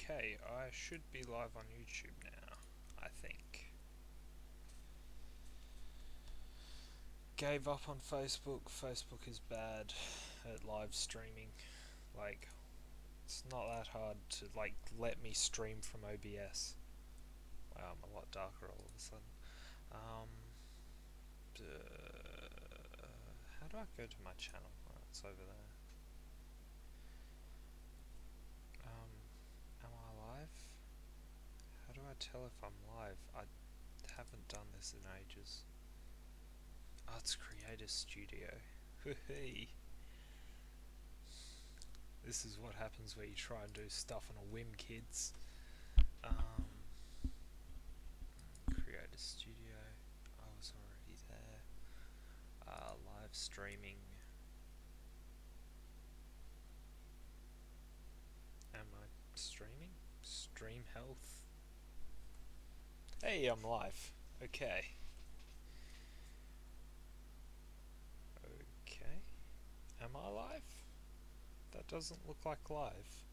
Okay, I should be live on YouTube now, I think. Gave up on Facebook. Facebook is bad at live streaming. Like, it's not that hard to, let me stream from OBS. Wow, I'm a lot darker all of a sudden. How do I go to my channel? Oh, it's over there. Am I live? How do I tell if I'm live? I haven't done this in ages. Oh, it's Creator Studio. Hey. This is what happens when you try and do stuff on a whim, kids. Creator Studio. I was already there. Live streaming. Am I streaming? Stream health. Hey, I'm live. Okay. Okay. Am I live? That doesn't look like live.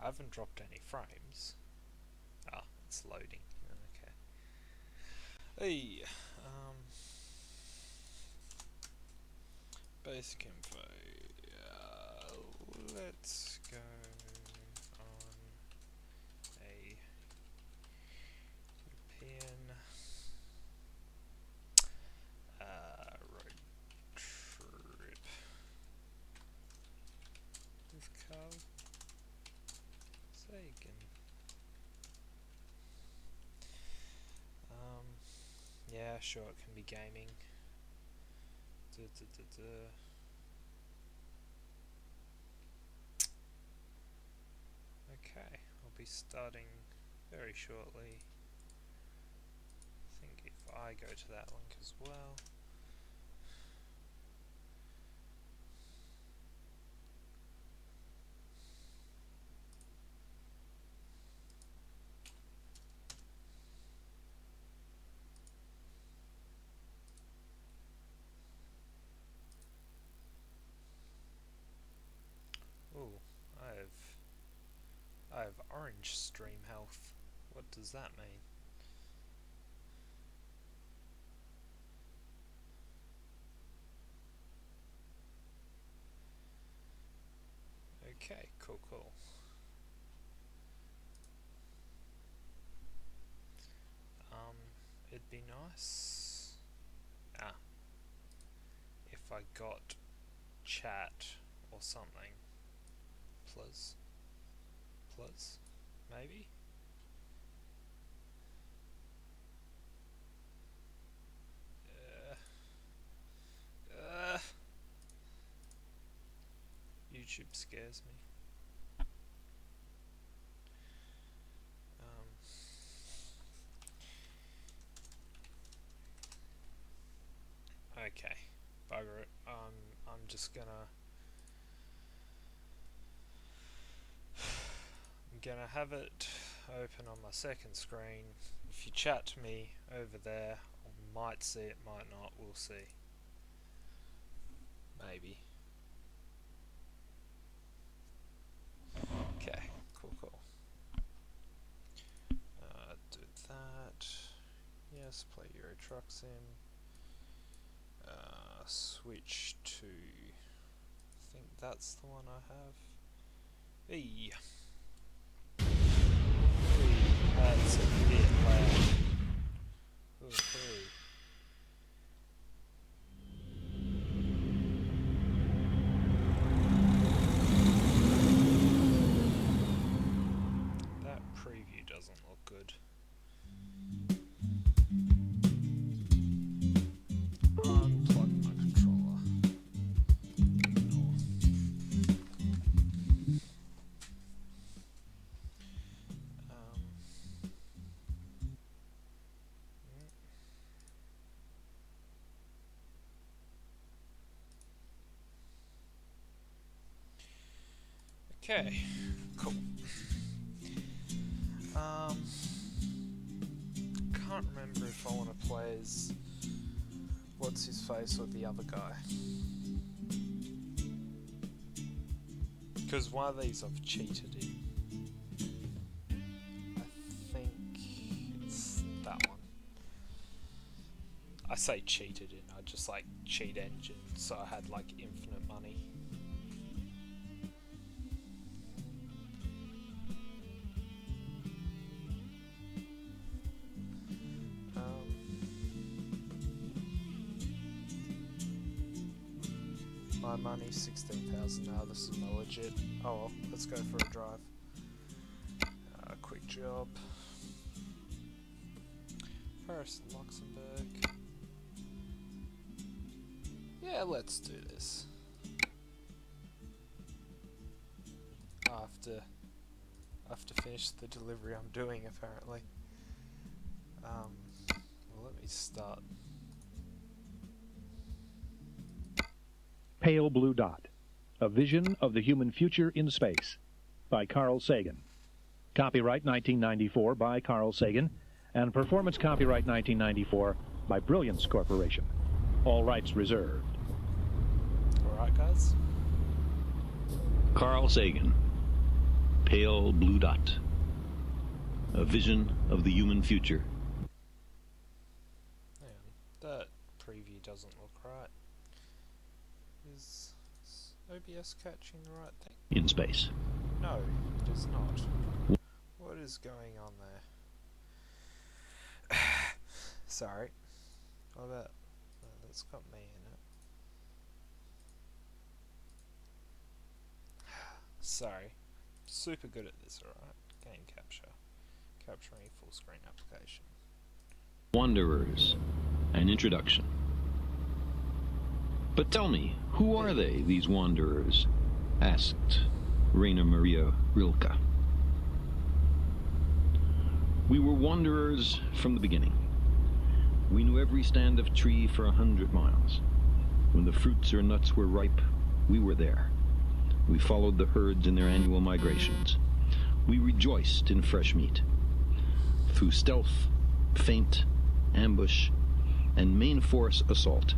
I haven't dropped any frames. Ah, it's loading. Okay. Hey, basic info. Let's go on a European road trip with Carl Sagan. Yeah, sure, it can be gaming. Okay, I'll be starting very shortly. I think if I go to that link as well. Ooh, I have orange stream health. What does that mean? Okay, cool. It'd be nice if I got chat or something. Plus, maybe? YouTube scares me. Okay, bugger it. I'm just gonna have it open on my second screen. If you chat to me over there, I might see it, might not. We'll see. Maybe. Okay, cool. Do that. Yes, play Euro Truck Sim. Switch to. I think that's the one I have. Hey. That's a bit loud. That preview doesn't look good. Unplug my controller. Okay, cool. Can't remember if I want to play as what's his face or the other guy. Because one of these I've cheated in. I think it's that one. I say cheated in, I just like cheat engine, so I had like infinite money. My money, 16,000 now, this is not legit. Oh well, let's go for a drive. Quick job. Paris and Luxembourg. Yeah, let's do this. I have to finish the delivery I'm doing apparently. Well, let me start. Pale Blue Dot, A Vision of the Human Future in Space, by Carl Sagan. Copyright 1994 by Carl Sagan, and performance copyright 1994 by Brilliance Corporation. All rights reserved. Alright, guys. Carl Sagan, Pale Blue Dot, A Vision of the Human Future. Hang on, that preview doesn't look right. Is OBS catching the right thing? In space. No, it is not. What is going on there? Sorry. What about... that's got me in it. Sorry. Super good at this, alright? Game capture. Capturing full screen application. Wanderers, an introduction. But tell me, who are they, these wanderers? Asked Rainer Maria Rilke. We were wanderers from the beginning. We knew every stand of tree for 100 miles. When the fruits or nuts were ripe, we were there. We followed the herds in their annual migrations. We rejoiced in fresh meat. Through stealth, feint, ambush, and main force assault,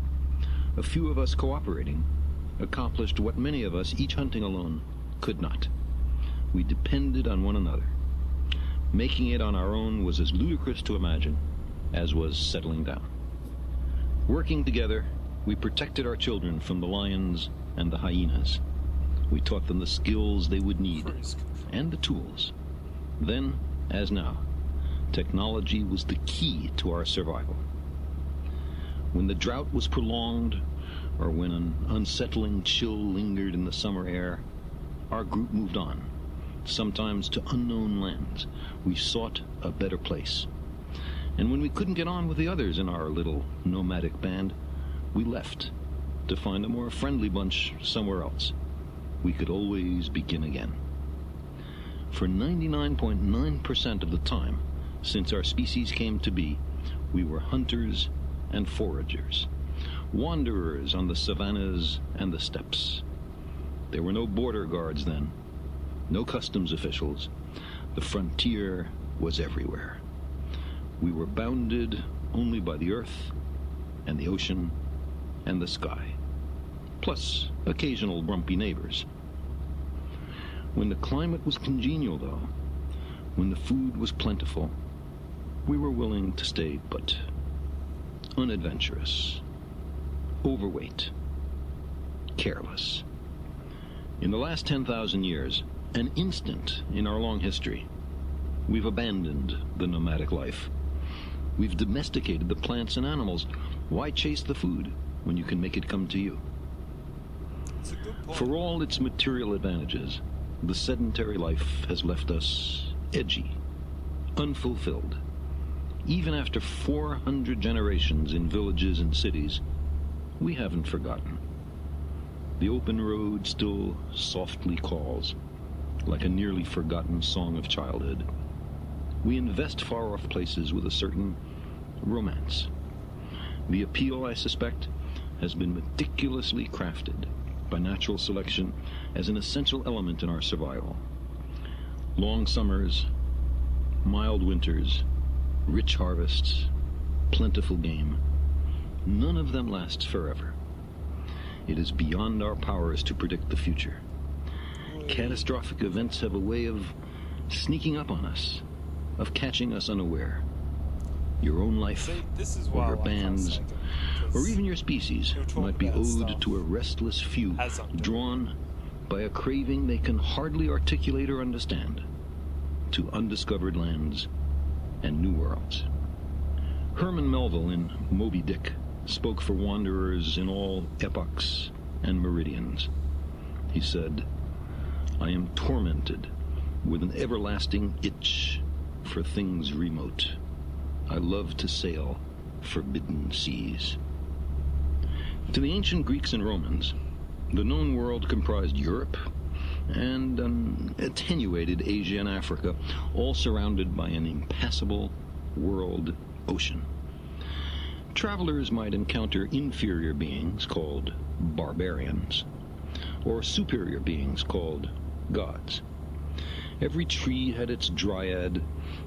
a few of us cooperating accomplished what many of us, each hunting alone, could not. We depended on one another. Making it on our own was as ludicrous to imagine as was settling down. Working together, we protected our children from the lions and the hyenas. We taught them the skills they would need and the tools. Then, as now, technology was the key to our survival. When the drought was prolonged, or when an unsettling chill lingered in the summer air, our group moved on, sometimes to unknown lands. We sought a better place. And when we couldn't get on with the others in our little nomadic band, we left to find a more friendly bunch somewhere else. We could always begin again. For 99.9% of the time since our species came to be, we were hunters and foragers, wanderers on the savannas and the steppes. There were no border guards then, no customs officials. The frontier was everywhere. We were bounded only by the earth and the ocean and the sky, plus occasional grumpy neighbors. When the climate was congenial, though, when the food was plentiful, we were willing to stay put. Unadventurous, overweight, careless. In the last 10,000 years, an instant in our long history, we've abandoned the nomadic life. We've domesticated the plants and animals. Why chase the food when you can make it come to you? That's a good point. For all its material advantages, the sedentary life has left us edgy, unfulfilled. Even after 400 generations in villages and cities, we haven't forgotten. The open road still softly calls, like a nearly forgotten song of childhood. We invest far-off places with a certain romance. The appeal, I suspect, has been meticulously crafted by natural selection as an essential element in our survival. Long summers, mild winters, rich harvests, plentiful game, none of them lasts forever. It is beyond our powers to predict the future. catastrophic events have a way of sneaking up on us, of catching us unaware. Your own life, See, this is or why I your like band's, Sagan, or 'cause even your species he'll talk might be about owed stuff to a restless few, as I'm doing drawn by a craving they can hardly articulate or understand, to undiscovered lands and new worlds. Herman Melville in Moby Dick spoke for wanderers in all epochs and meridians. He said, "I am tormented with an everlasting itch for things remote. I love to sail forbidden seas." To the ancient Greeks and Romans, the known world comprised Europe and an attenuated Asia and Africa, all surrounded by an impassable world ocean. Travelers might encounter inferior beings called barbarians, or superior beings called gods. Every tree had its dryad,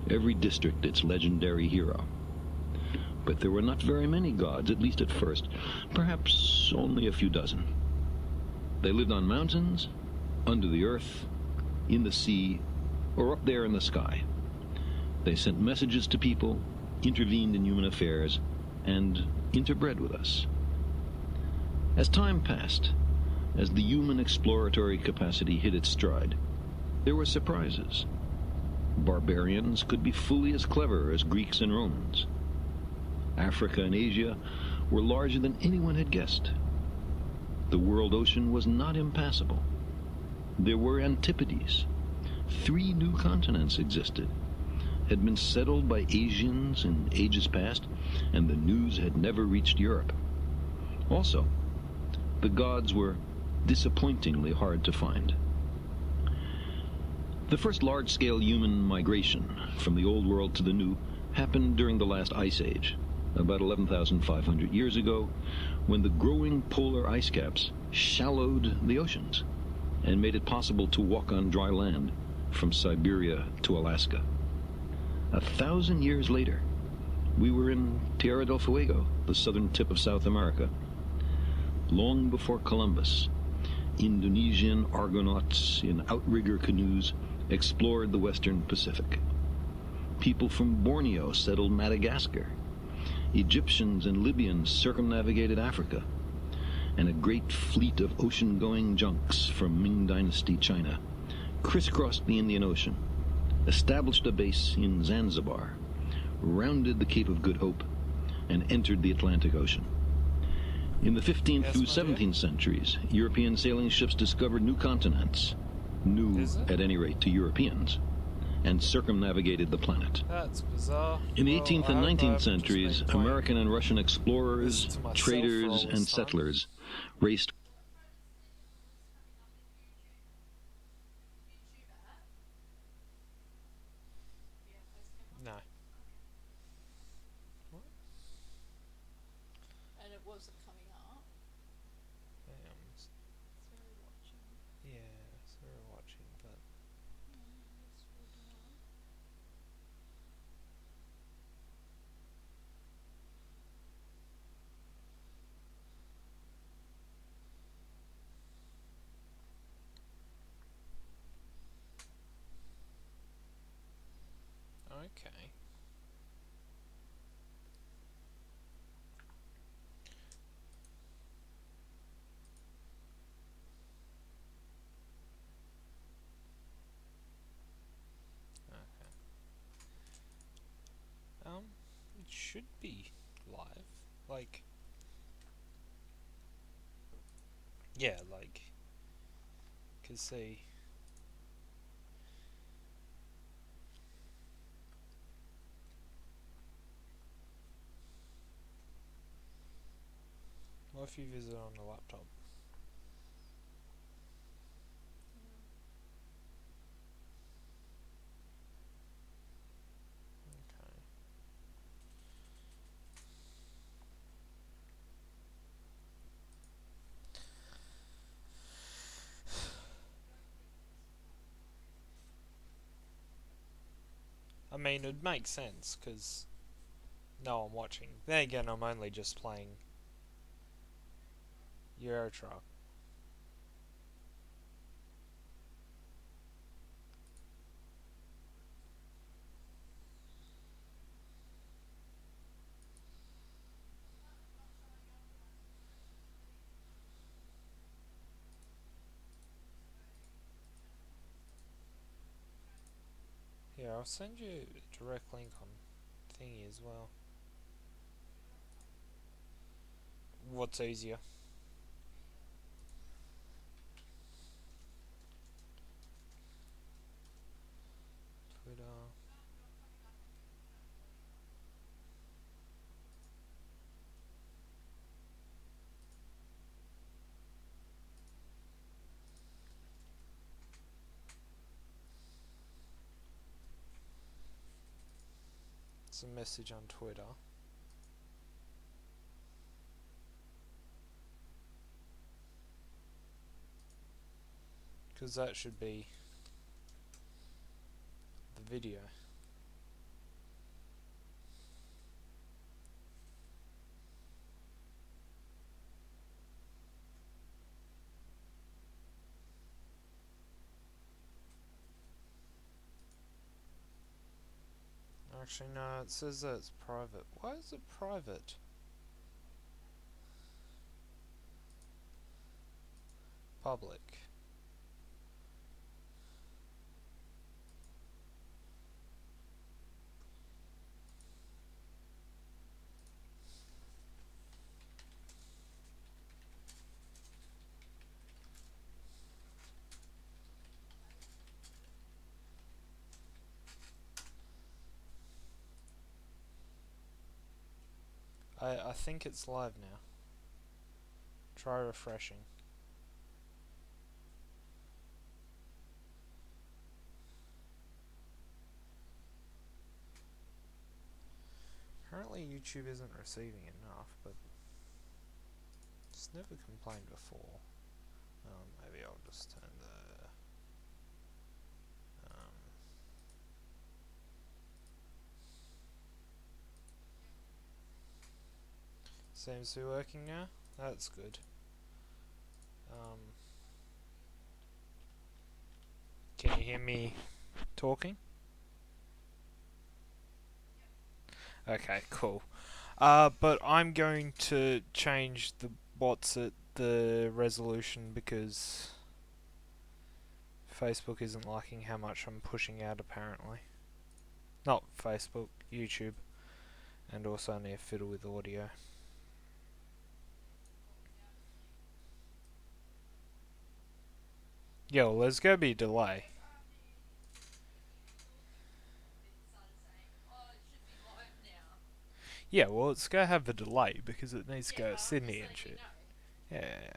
every district its legendary hero. But there were not very many gods, at least at first, perhaps only a few dozen. They lived on mountains, under the earth, in the sea, or up there in the sky. They sent messages to people, intervened in human affairs, and interbred with us. As time passed, as the human exploratory capacity hit its stride, there were surprises. Barbarians could be fully as clever as Greeks and Romans. Africa and Asia were larger than anyone had guessed. The world ocean was not impassable. There were antipodes. 3 new continents existed, had been settled by Asians in ages past, and the news had never reached Europe. Also, the gods were disappointingly hard to find. The first large-scale human migration from the old world to the new happened during the last ice age, about 11,500 years ago, when the growing polar ice caps shallowed the oceans and made it possible to walk on dry land from Siberia to Alaska. 1,000 years later, we were in Tierra del Fuego, the southern tip of South America. Long before Columbus, Indonesian Argonauts in outrigger canoes explored the western Pacific. People from Borneo settled Madagascar. Egyptians and Libyans circumnavigated Africa. And a great fleet of ocean-going junks from Ming Dynasty China crisscrossed the Indian Ocean, established a base in Zanzibar, rounded the Cape of Good Hope, and entered the Atlantic Ocean. In the 15th Yes, through my dear? 17th centuries, European sailing ships discovered new continents, new Is it? at any rate to Europeans, and circumnavigated the planet. That's bizarre. In the Well, 18th I and hope I 19th haven't just centuries, been playing American and Russian this explorers, to myself for traders, all and this time. settlers raced No. What? And it wasn't coming up. s- Sorry, watching. yeah, so we're watching, but Yes, we're done. okay. Okay. It should be live. Like, yeah, like, cause see. What if you visit on a laptop? Okay. I mean, it makes sense, because no, I'm watching. Then again, I'm only just playing Euro Truck. I'll send you a direct link on thingy as well. What's easier? Twitter. It's a message on Twitter. Because that should be the video. Actually, no, it says that it's private. Why is it private? Public. I think it's live now. Try refreshing. Apparently YouTube isn't receiving enough, but it's never complained before. Maybe I'll just turn the seems to be working now. That's good. Can you hear me talking? Okay, cool. But I'm going to change the resolution because Facebook isn't liking how much I'm pushing out apparently. Not Facebook, YouTube. And also I need to fiddle with audio. Yeah, well there's going to be a delay. Yeah, well it's going to have a delay because it needs to go to Sydney and shit. Yeah.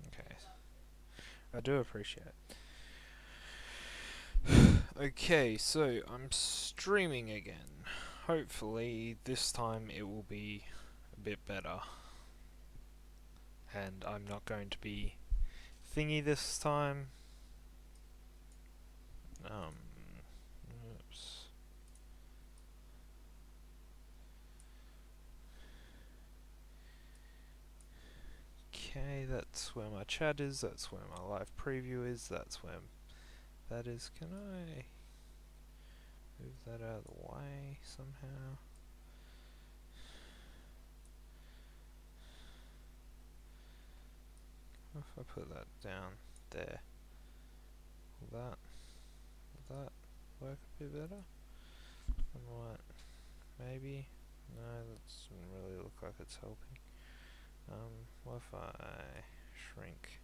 Okay. I do appreciate it. Okay, so I'm streaming again. Hopefully this time it will be a bit better. And I'm not going to be thingy this time. Oops. Okay, that's where my chat is, that's where my live preview is, that's where that is. Can I move that out of the way somehow? If I put that down there, will that work a bit better? And what? Maybe? No, that doesn't really look like it's helping. What if I shrink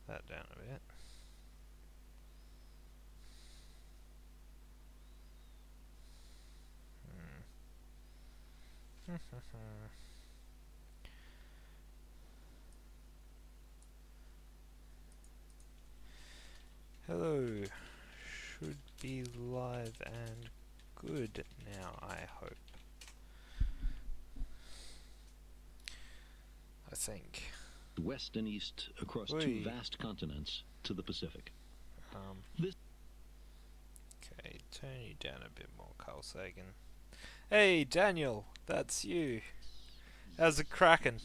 that down a bit? Hello. Should be live and good now, I hope. I think. West and east across two vast continents to the Pacific. Okay, turn you down a bit more, Carl Sagan. Hey, Daniel, that's you. How's it cracking?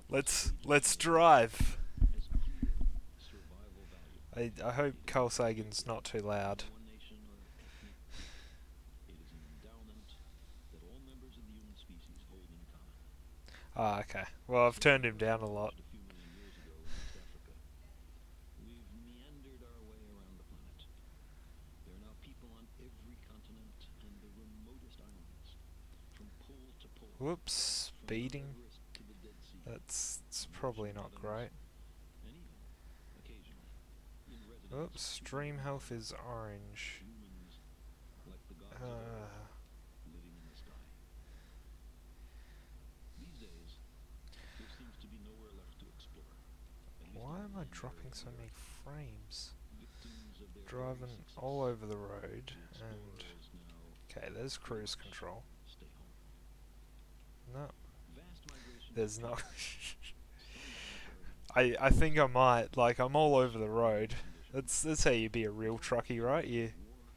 Let's drive. I hope Carl Sagan's not too loud. Ah, okay. Well, I've turned him down a lot. Whoops, From Mount speeding. Everest to the Dead Sea, That's in the probably ocean not bottoms, great. and even, occasionally, in Oops, residence stream superheroes, health is orange. humans like the gods of Uh, old, living in the sky. These days, there seems to be nowhere left to explore. At least why in am the I land area dropping of so the many Earth. frames? Victims of their early Driving success, all over the road, the and explorers now okay, there's pretty cruise much control. stay home. No, Vast migrations there's of not. people, some voluntary, I think I might. Like, I'm all over the extraordinary road. conditions, That's how you be a real all truckie, in right? the face You of war,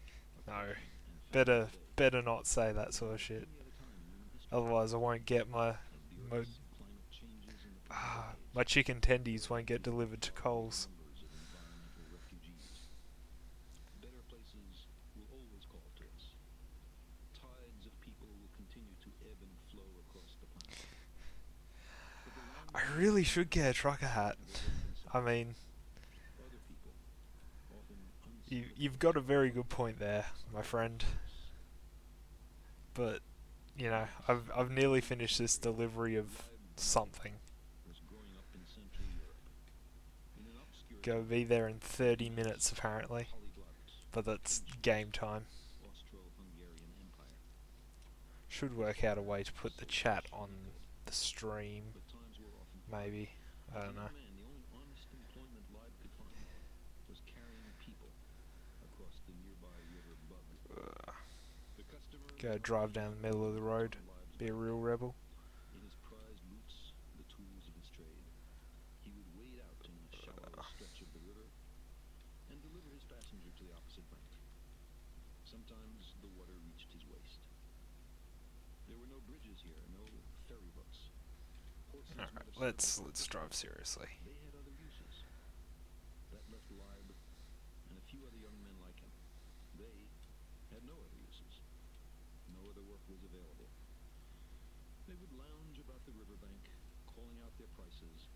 no. oppression, and famine Better today, better not say that than sort of at shit. any other time in human history. Otherwise, I won't get my As the my, Earth's climate changes in the coming decades, my chicken tendies there are won't get likely to be delivered to far greater Coles. numbers of environmental refugees. Better places will always call to us. Tides of people will continue to ebb and flow across the planet. But the land I beyond really the should Sahara get a trucker hat. has already been I settled. mean, Other people, often you've unsympathetic, got a very good point there, are my ready friend. for us. But you know, Once, I've in the nearly 20th finished this century, delivery of Leib van Eyck something. was growing up in Central Europe, in an obscure Go town be there in in the 30 minutes midst of the apparently. polyglot, But that's game ancient time. Austro-Hungarian Empire. Should Its work out a fire way to put the so chat much on flickered, the stream. but times were often hard. Maybe. I As a don't know. young man, the only honest employment Leib could find was carrying people across the nearby river Bug. The customers Go are drive lined down up the middle of the road. on Leib's Be a back. real rebel. In his prized boots, the tools of his trade, he would wade out in a shallow stretch of the river and deliver his passenger to the opposite bank. Sometimes the water reached his waist. There were no bridges here, no ferry boats. Horses might Alright, have served let's a purpose, drive but seriously. they had other uses. That left Leib and a few other young men like him. They had no other uses. No other work was available. They would lounge about the riverbank, calling out their prices,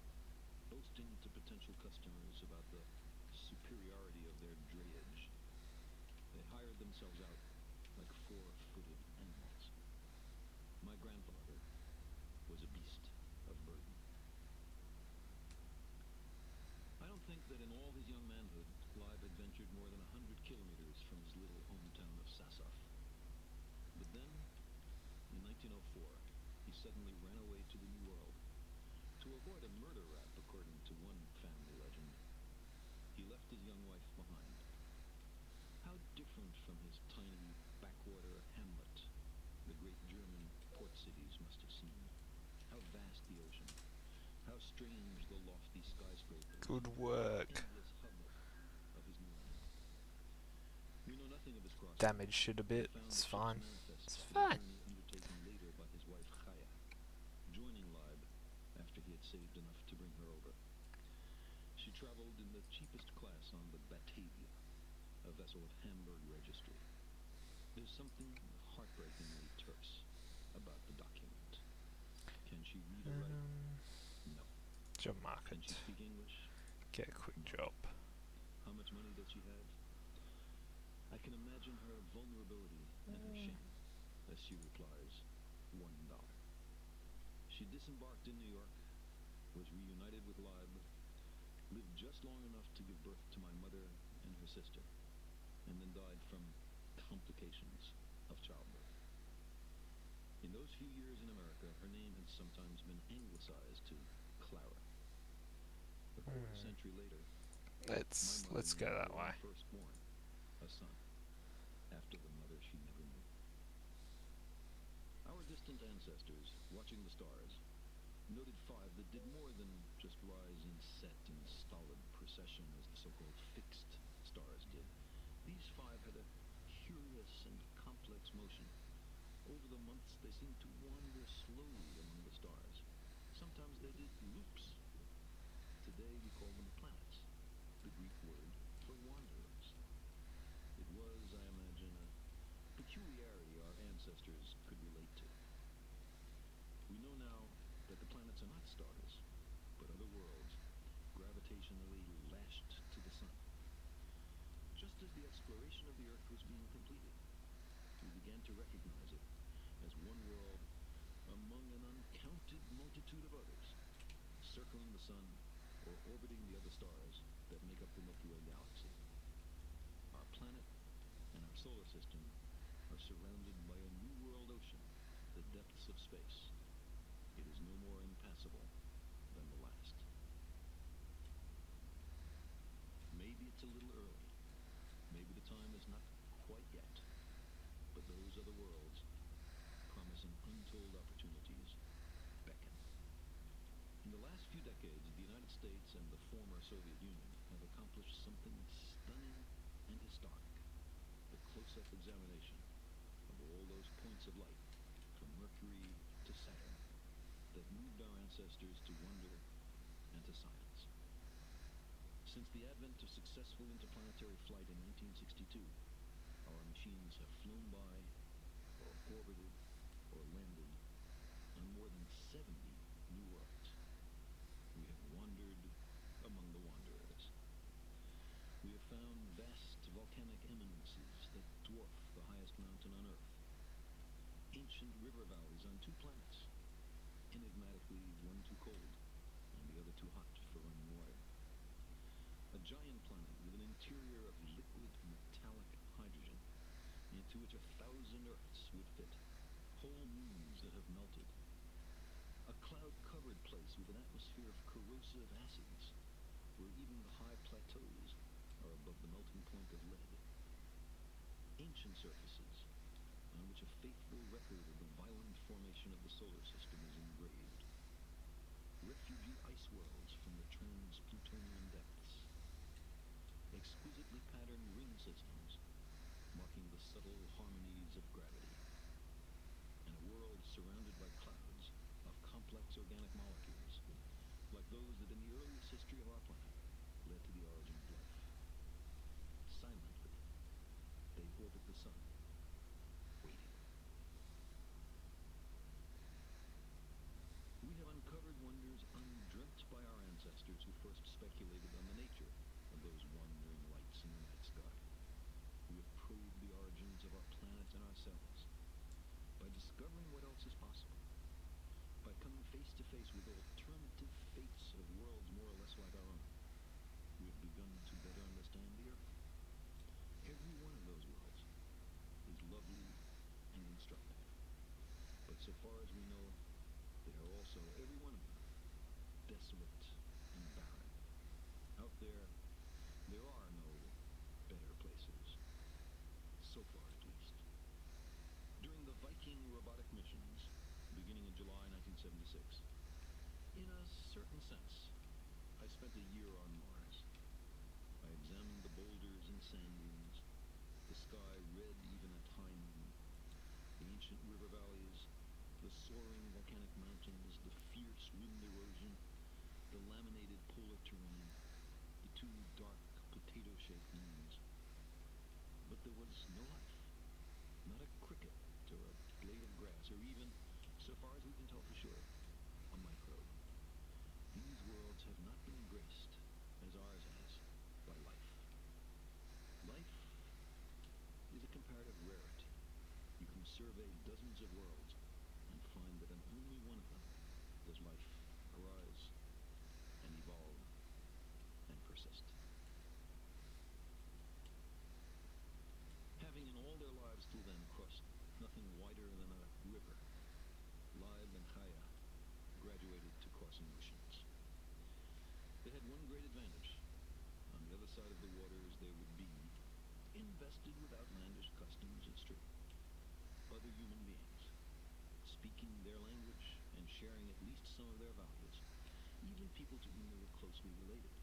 boasting to potential customers about the superiority of their drayage. They hired themselves out like four-footed animals. My grandfather was a beast of burden. I don't think that in all his young manhood, Leib had ventured more than 100 kilometers from his little hometown of Sassoff. But then, in 1904, he suddenly ran away to the New World. To avoid a murder rap, according to one family legend, he left his young wife behind. How different from his tiny backwater hamlet the great German port cities must have seemed. How vast the ocean. How strange the lofty skyscrapers. Good The work. endless hubbub of his new land. We know nothing of his crossing. Damage shit a We bit. found It's the ship's fine. manifest It's of a fine. journey undertaken later by his wife Chaya, joining Leib after he had saved enough to bring her over. She traveled in the cheapest class on the Batavia, a vessel of Hamburg registry. There's something heartbreakingly terse about the document. Can she read or write? No. Job Can market. she speak English? Get a quick job. How much money does she have? I can imagine her vulnerability and her shame as she replies, $1. She disembarked in New York, was reunited with Leib, lived just long enough to give birth to my mother and her sister, and then died from complications of childbirth. In those few years in America, her name had sometimes been anglicized to Clara. A quarter century later, Let's my mother go named that her way. own firstborn, a son, after the mother she never knew. Our distant ancestors, watching the stars, noted five that did more than just rise and set in stolid procession as the so-called fixed stars did. These five had a curious and complex motion. Over the months, they seemed to wander slowly among the stars. Sometimes they did loops. Today we call them planets, the Greek word for wanderers. It was, I imagine, a peculiarity our ancestors could relate to. We know now that the planets are not stars, but other worlds, gravitationally lashed to the sun. Just as the exploration of the Earth was being completed, we began to recognize it as one world among counted multitude of others, circling the sun or orbiting the other stars that make up the Milky Way galaxy. Our planet and our solar system are surrounded by a new world ocean, the depths of space. It is no more impassable than the last. Maybe it's a little early. Maybe the time is not quite yet. But those other worlds, promising untold opportunities, beckon. In the last few decades, the United States and the former Soviet Union have accomplished something stunning and historic. The close-up examination of all those points of light, from Mercury to Saturn, that moved our ancestors to wonder and to science. Since the advent of successful interplanetary flight in 1962, our machines have flown by, or orbited, or landed on more than 70 new worlds. We have wandered among the wanderers. We have found vast volcanic eminences that dwarf the highest mountain on Earth. Ancient river valleys on two planets, enigmatically one too cold and the other too hot for running water. A giant planet with an interior of liquid metallic hydrogen into which 1,000 Earths would fit. Whole moons that have melted. A cloud-covered place with an atmosphere of corrosive acids, where even the high plateaus are above the melting point of lead. Ancient surfaces on which a faithful record of the violent formation of the solar system is engraved. Refugee ice worlds from the trans-Plutonian depths. Exquisitely patterned ring systems marking the subtle harmonies of gravity. And a world surrounded by clouds of complex organic molecules, like those that in the earliest history of our planet led to the origin of life. Silently, they orbit the sun, waiting. We have uncovered wonders undreamt by our ancestors who first speculated on the nature of those wandering lights in the night sky. We have probed the origins of our planet and ourselves by discovering what else is possible, by coming face to face with alternative fates of worlds more or less like our own. We have begun to better understand the Earth. Every one of those worlds is lovely and instructive, but so far as we know, they are also, every one of them, desolate and barren. Out there are no better places. So far, at least. During the Viking robotic missions, beginning in July 1976, in a certain sense, I spent a year on Mars. I examined the boulders and sand dunes, the sky red even at high noon, the ancient river valleys, the soaring volcanic mountains, the fierce wind erosion, the laminated polar terrain, the two dark potato-shaped moons. But there was no life. Not a cricket or a blade of grass or even, so far as we can tell for sure, a microbe. These worlds have not been graced, as ours has, by life. Life is a comparative rarity. You can survey dozens of worlds and find that in only one of them does life arise and evolve and persist. Having in all their lives till then crossed nothing wider than a river, Lib and Chaya graduated to crossing oceans. They had one great advantage. On the other side of the waters there would be, invested with outlandish customs, it's true, other human beings, speaking their language and sharing at least some of their values, even people to whom they were closely related.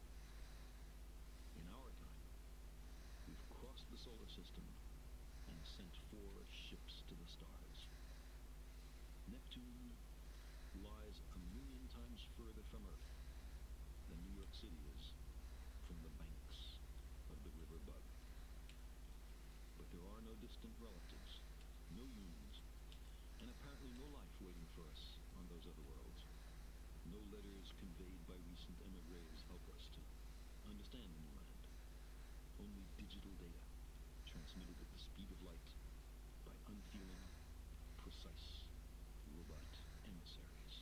In our time, we've crossed the solar system and sent 4 ships to the stars. Neptune lies 1,000,000 times further from Earth than New York City is from the banks of the river Bug. But there are no distant relatives, no humans, and apparently no life waiting for us on those other worlds. No letters conveyed by recent emigres help us to understand the new land. Only digital data transmitted at the speed of light by unfeeling, precise, robot emissaries.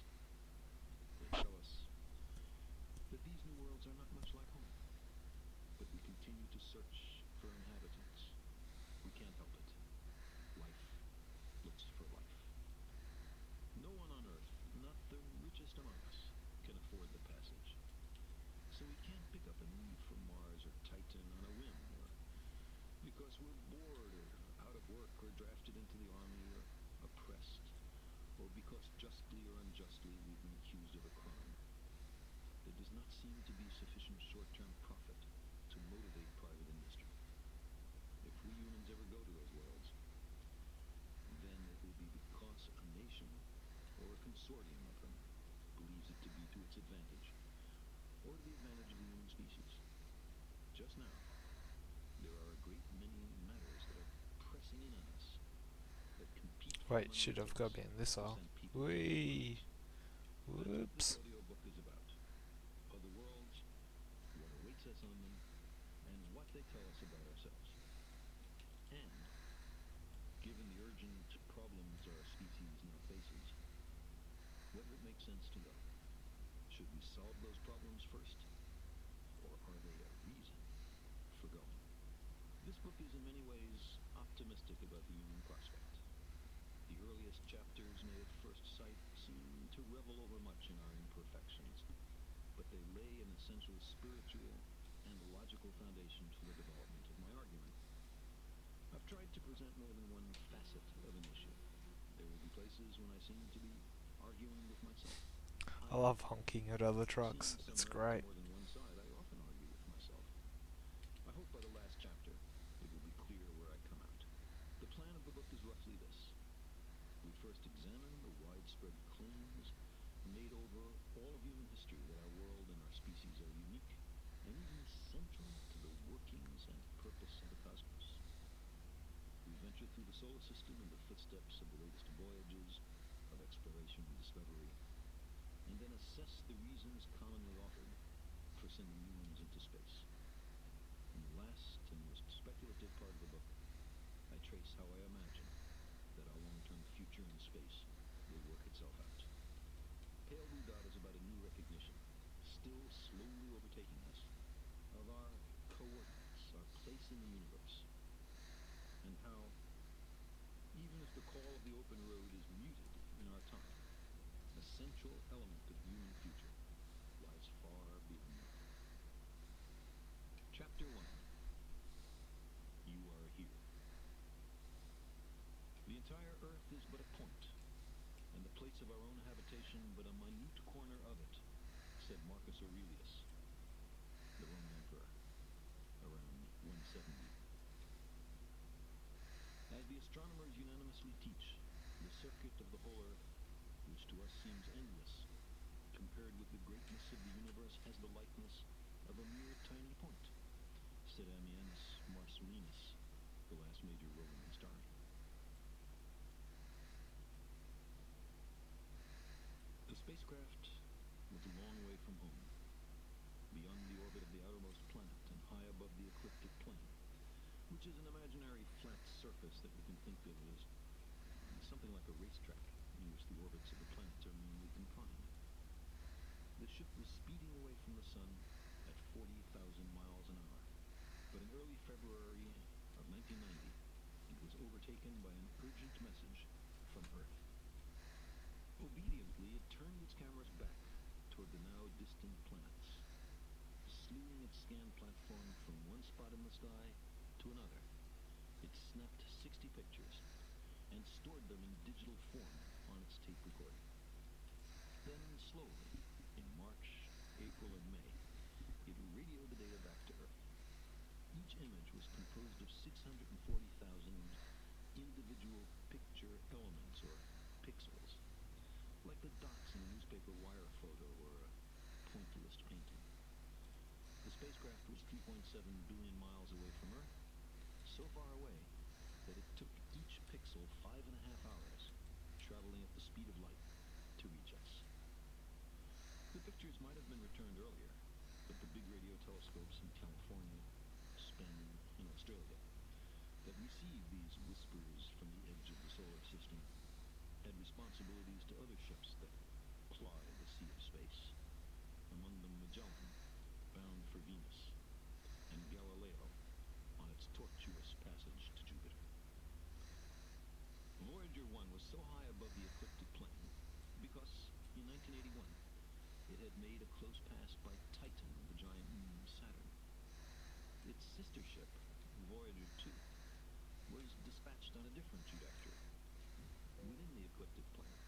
us now. There are a great many matters that are pressing in on us, that compete for Wait, money should and have got votes, me in this to aisle. send people to Whee! other worlds. That's what Whoops. this audiobook is about. Other worlds, what awaits us on them, and what they tell us about ourselves. And, given the urgent problems our species now faces, whether it makes sense to go. Should we solve those problems first? Or are they a reason for going? This book is in many ways optimistic about the human prospect. The earliest chapters may at first sight seem to revel over much in our imperfections, but they lay an essential spiritual and logical foundation for the development of my argument. I've tried to present more than one facet of an issue. There will be places when I seem to be arguing with myself. I love honking at other trucks. Seeing It's some merit great. to more than one side, I often argue with myself. I hope by the last chapter it will be clear where I come out. The plan of the book is roughly this. We first examine the widespread claims made over all of human history that our world and our species are unique and even central to the workings and purpose of the cosmos. We venture through the solar system in the footsteps of the latest voyages of exploration and discovery, and then assess the reasons commonly offered for sending humans into space. In the last and most speculative part of the book, I trace how I imagine that our long-term future in space will work itself out. Pale Blue Dot is about a new recognition, still slowly overtaking us, of our coordinates, our place in the universe, and how, even if the call of the open road is muted in our time, a central element of human future lies far beyond. Chapter 1. You are here. The entire Earth is but a point, and the place of our own habitation but a minute corner of it, said Marcus Aurelius, the Roman emperor, around 170. As the astronomers unanimously teach, the circuit of the whole Earth, which to us seems endless, compared with the greatness of the universe, has the likeness of a mere tiny point, said Ammianus Marcellinus, the last major Roman historian. The spacecraft was a long way from home, beyond the orbit of the outermost planet and high above the ecliptic plane, which is an imaginary flat surface that we can think of as something like a racetrack in which the orbits of the planets are mainly confined. The ship was speeding away from the sun at 40,000 miles an hour, but in early February of 1990, it was overtaken by an urgent message from Earth. Obediently, it turned its cameras back toward the now distant planets, slewing its scan platform from one spot in the sky to another. It snapped 60 pictures and stored them in digital form on its tape recorder. Then, slowly, in March, April, and May, it radioed the data back to Earth. Each image was composed of 640,000 individual picture elements, or pixels, like the dots in a newspaper wire photo or a pointillist painting. The spacecraft was 3.7 billion miles away from Earth, so far away that it took each pixel 5.5 hours, traveling at the speed of light, to reach us. The pictures might have been returned earlier, but the big radio telescopes in California, Spain, and Australia that received these whispers from the edge of the solar system had responsibilities to other ships that ply the sea of space, among them Magellan, bound for Venus, and Galileo on its tortuous passage to Jupiter. Voyager 1 was so high above the ecliptic plane because, in 1981, it had made a close pass by Titan, the giant moon of Saturn. Its sister ship, Voyager 2, was dispatched on a different trajectory, within the ecliptic plane,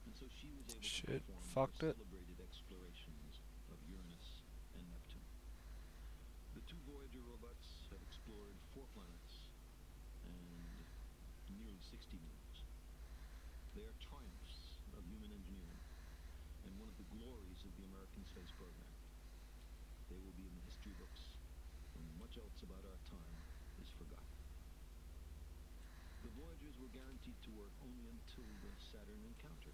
and so she was able to Shit, perform more fucked it. celebrated explorations of Uranus and Neptune. The two Voyager robots have explored 4 planets and nearly 60 moons. They are triumphs of human engineering and one of the glories of the American space program. They will be in the history books when much else about our time is forgotten. The Voyagers were guaranteed to work only until the Saturn encounter.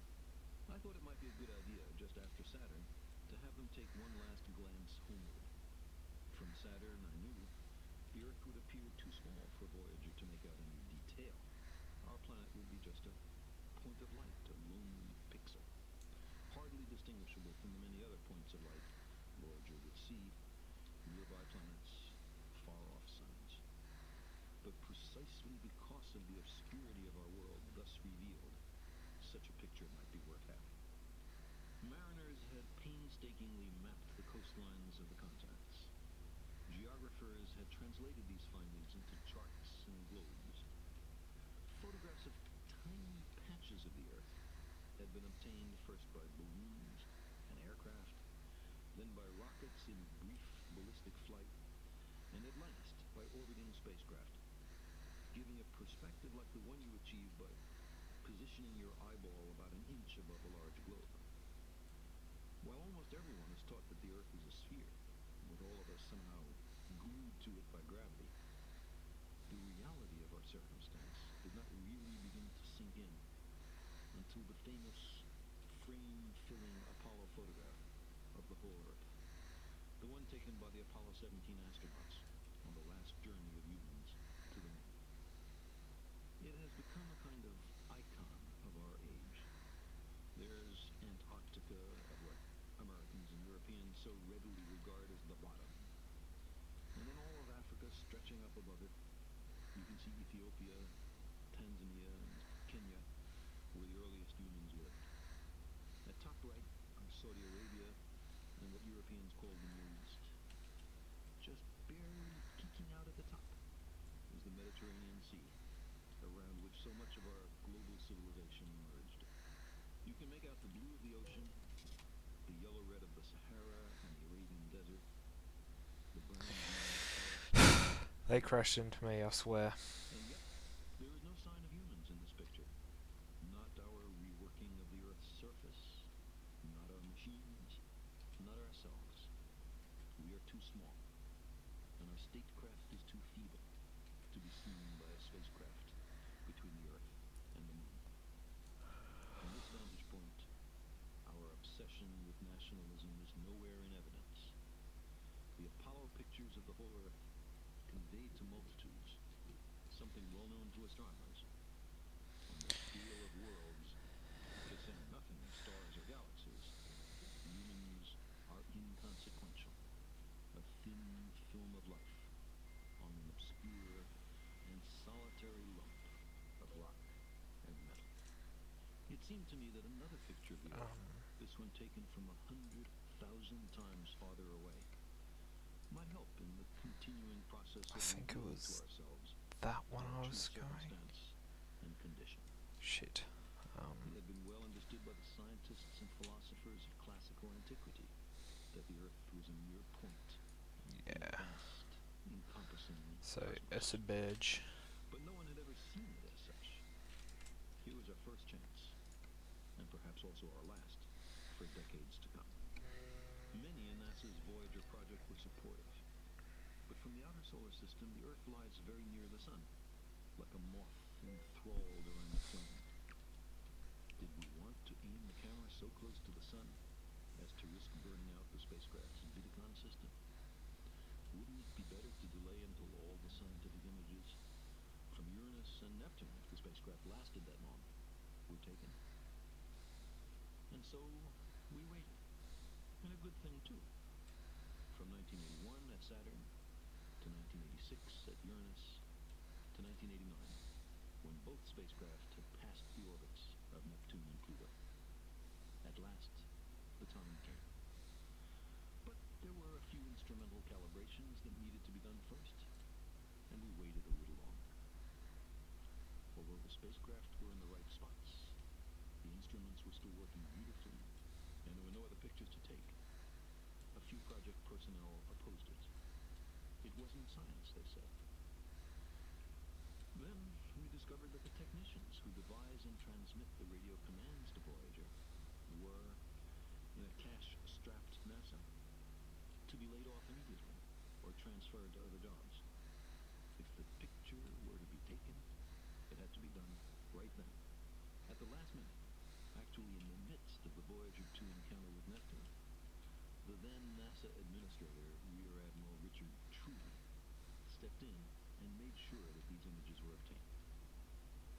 I thought it might be a good idea, just after Saturn, to have them take one last glance homeward. From Saturn, I knew, the Earth would appear too small for Voyager to make out any detail. Our planet would be just a point of light, a lonely pixel, hardly distinguishable from the many other points of light Voyager would see, nearby planets, far-off suns. But precisely because of the obscurity of our world thus revealed, such a picture might be worth having. Mariners had painstakingly mapped the coastlines of the continents. Geographers had translated these findings into charts and globes. Photographs of tiny patches of the Earth had been obtained first by balloons and aircraft, then by rockets in brief ballistic flight, and at last by orbiting spacecraft, giving a perspective like the one you achieve by positioning your eyeball about an inch above a large globe. While almost everyone is taught that the Earth is a sphere, with all of us somehow glued to it by gravity, the reality of our circumstance did not really begin to sink in until the famous frame-filling Apollo photograph of the whole Earth, the one taken by the Apollo 17 astronauts on the last journey of humans to the moon. It has become a kind of icon of our age. There's Antarctica at what Americans and Europeans so readily regard as the bottom. And then all of Africa stretching up above it. You can see Ethiopia, Tanzania, and Kenya, where the earliest humans lived. At top right are Saudi Arabia and what Europeans call the Near East. Just barely peeking out at the top is the Mediterranean Sea, around which so much of our global civilization merged. You can make out the blue of the ocean, the yellow-red of the Sahara and the Arabian Desert, the brown of the Sahara. They crashed into me, I swear. And yet, there is no sign of humans in this picture. Not our reworking of the Earth's surface, not our machines, not ourselves. We are too small, and our statecraft is too feeble to be seen by a spacecraft between the Earth and the Moon. From this vantage point, our obsession with nationalism is nowhere in evidence. The Apollo pictures of the whole Earth conveyed to multitudes something well known to astronomers. On the scale of worlds, to say nothing of stars or galaxies, humans are inconsequential, a thin film of life on an obscure and solitary lump of rock and metal. It seemed to me that another picture of the Earth, this one taken from 100,000 times farther away, might help in the continuing process of I think it revealing was to ourselves that one our I true was going. circumstance and condition. Shit. It had been well understood by the scientists and philosophers of classical antiquity that the Earth was a mere point in a Yeah. vast, encompassing So, cosmos. it's a badge. But no one had ever seen it as such. Here was our first chance, and perhaps also our last, for decades to come. Many in NASA's Voyager project were supportive. But from the outer solar system, the Earth lies very near the Sun, like a moth enthralled around a flame. Did we want to aim the camera so close to the Sun as to risk burning out the spacecraft's Vidicon system? Wouldn't it be better to delay until all the scientific images from Uranus and Neptune, if the spacecraft lasted that long, were taken? And so we waited. And a good thing, too. From 1981 at Saturn, to 1986 at Uranus, to 1989, when both spacecraft had passed the orbits of Neptune and Pluto. At last, the time came. But there were a few instrumental calibrations that needed to be done first, and we waited a little longer. Although the spacecraft were in the right spots, the instruments were still working beautifully, and there were no other pictures to take. A few project personnel opposed it. It wasn't science, they said. Then we discovered that the technicians who devise and transmit the radio commands to Voyager were, in a cash-strapped NASA, to be laid off immediately or transferred to other jobs. If the picture were to be taken, it had to be done right then, at the last minute, actually in the midst of the Voyager 2 encounter with Neptune. The then NASA administrator, Rear Admiral Richard Truly, stepped in and made sure that these images were obtained.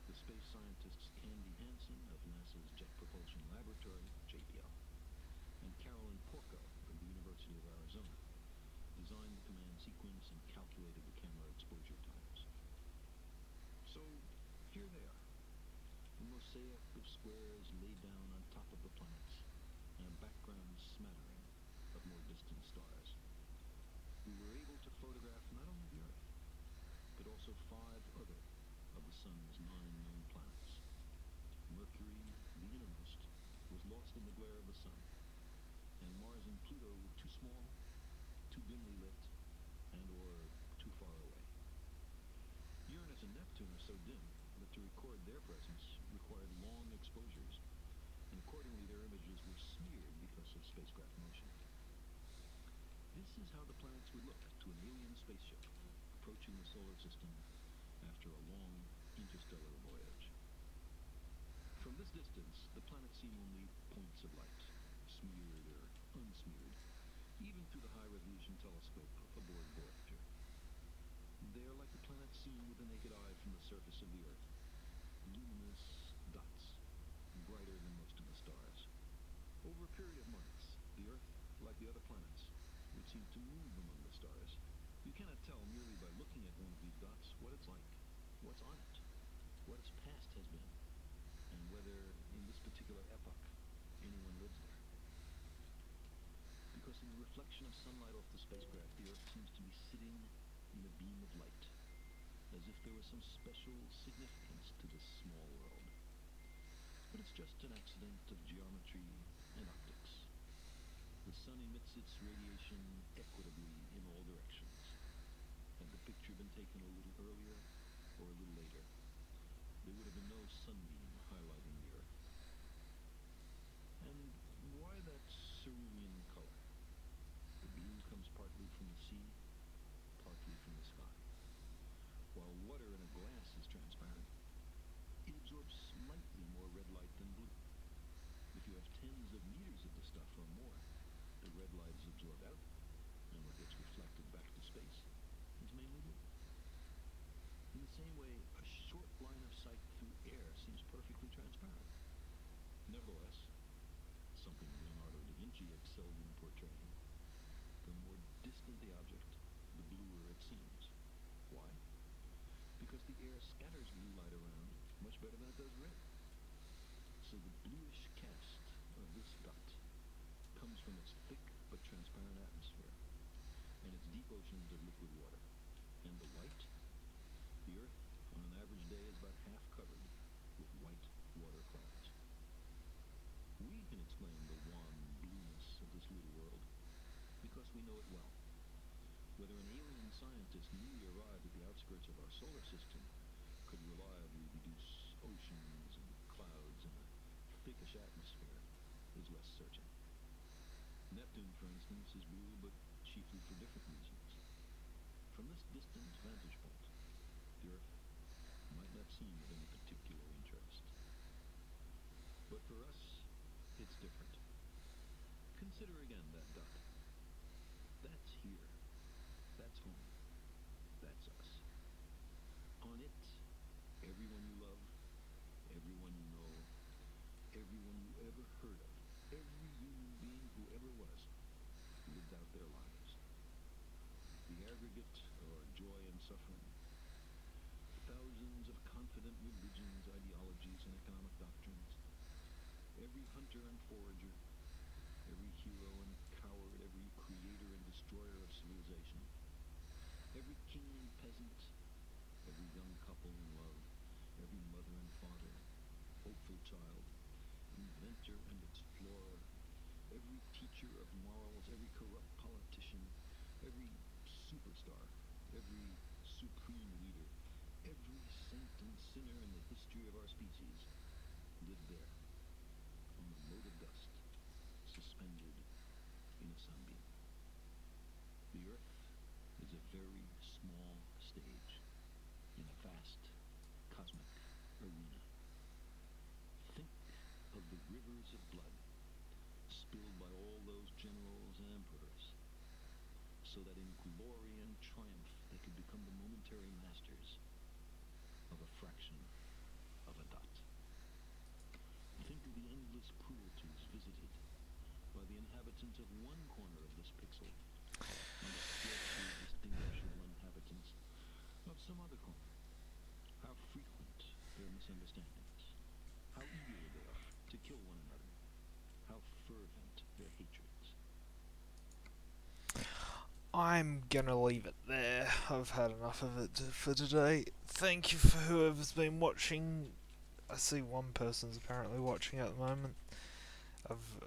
The space scientists Candy Hansen of NASA's Jet Propulsion Laboratory, JPL, and Carolyn Porco of the University of Arizona designed the command sequence and calculated the camera exposure times. So, here they are, a mosaic of squares laid down on top of the planets, and a background smattering of more distant stars. We were able to photograph not only the Earth, but also 5 other of the Sun's 9 known planets. Mercury, the innermost, was lost in the glare of the Sun, and Mars and Pluto were too small, too dimly lit, and/or too far away. Uranus and Neptune are so dim that to record their presence required long exposures, and accordingly their images were smeared because of spacecraft motion. This is how the planets would look to an alien spaceship approaching the solar system after a long interstellar voyage. From this distance, the planets seem only points of light, smeared or unsmeared, even through the high-resolution telescope aboard Voyager. They are like the planets seen with the naked eye from the surface of the Earth, luminous dots, brighter than most of the stars. Over a period of months, the Earth, like the other planets, would seem to move among the stars. You cannot tell merely by looking at one of these dots what it's like, what's on it, what its past has been, and whether, in this particular epoch, anyone lives there. Because in the reflection of sunlight off the spacecraft, the Earth seems to be sitting in a beam of light, as if there was some special significance to this small world. But it's just an accident of geometry and optics. The sun emits its radiation equitably in all directions. Had the picture been taken a little earlier or a little later, there would have been no sunbeam highlighting the Earth. And why that cerulean color? The blue comes partly from the sea, partly from the sky. While water in a glass is transparent, it absorbs slightly more red light than blue. If you have tens of meters of the stuff or more, the red light is absorbed out, and what gets reflected back to space is mainly blue. In the same way, a short line of sight through air seems perfectly transparent. Nevertheless, something Leonardo da Vinci excelled in portraying, the more distant the object, the bluer it seems. Why? Because the air scatters blue light around much better than it does red. So the bluish cast of this dot comes from its thick but transparent atmosphere and its deep oceans of liquid water. And the white? The Earth, on an average day, is about half covered with white water clouds. We can explain the wan blueness of this little world because we know it well. Whether an alien scientist newly arrived at the outskirts of our solar system could reliably deduce oceans and clouds and a thickish atmosphere is less certain. Neptune, for instance, is blue, but chiefly for different reasons. From this distant vantage point, the Earth might not seem of any particular interest. But for us, it's different. Consider again that dot. That's here. That's home. That's us. On it, everyone you love, everyone you know, everyone you ever heard of, every human being who ever was, lived out their lives. The aggregate of our joy and suffering, thousands of confident religions, ideologies, and economic doctrines, every hunter and forager, every hero and coward, every creator and destroyer of civilization, every king and peasant, every young couple in love, every mother and father, hopeful child, inventor and explorer, every teacher of morals, every corrupt politician, every superstar, every supreme leader, every saint and sinner in the history of our species lived there, on a mote of dust, suspended in a sunbeam. The Earth is a very small stage in a vast cosmic arena. Think of the rivers of blood spilled by all those generals and emperors, so that in glory and triumph they could become the momentary masters of a fraction of a dot. Think of the endless cruelties visited by the inhabitants of one corner of this pixel and the scarcely distinguishable inhabitants of some other corner. How frequent their misunderstandings, how eager they are to kill one another, how fervent their hatreds. I'm gonna leave it there. I've had enough of it for today. Thank you for whoever's been watching. I see one person's apparently watching at the moment. I've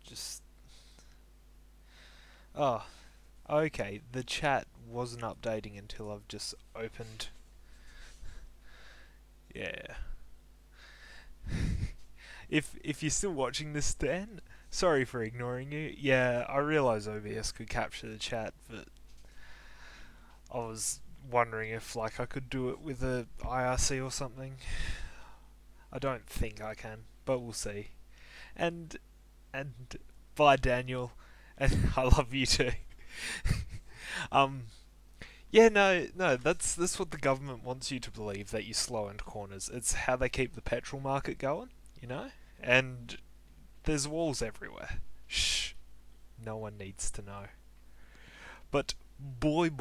just... Oh, okay. The chat wasn't updating until I've just opened... Yeah. If you're still watching this, Dan, sorry for ignoring you. Yeah, I realise OBS could capture the chat, but I was wondering if I could do it with a IRC or something. I don't think I can, but we'll see. And bye, Daniel, and I love you too. Yeah, no, that's what the government wants you to believe, that you slow into corners. It's how they keep the petrol market going, you know? And there's walls everywhere. Shh, no one needs to know. But boy,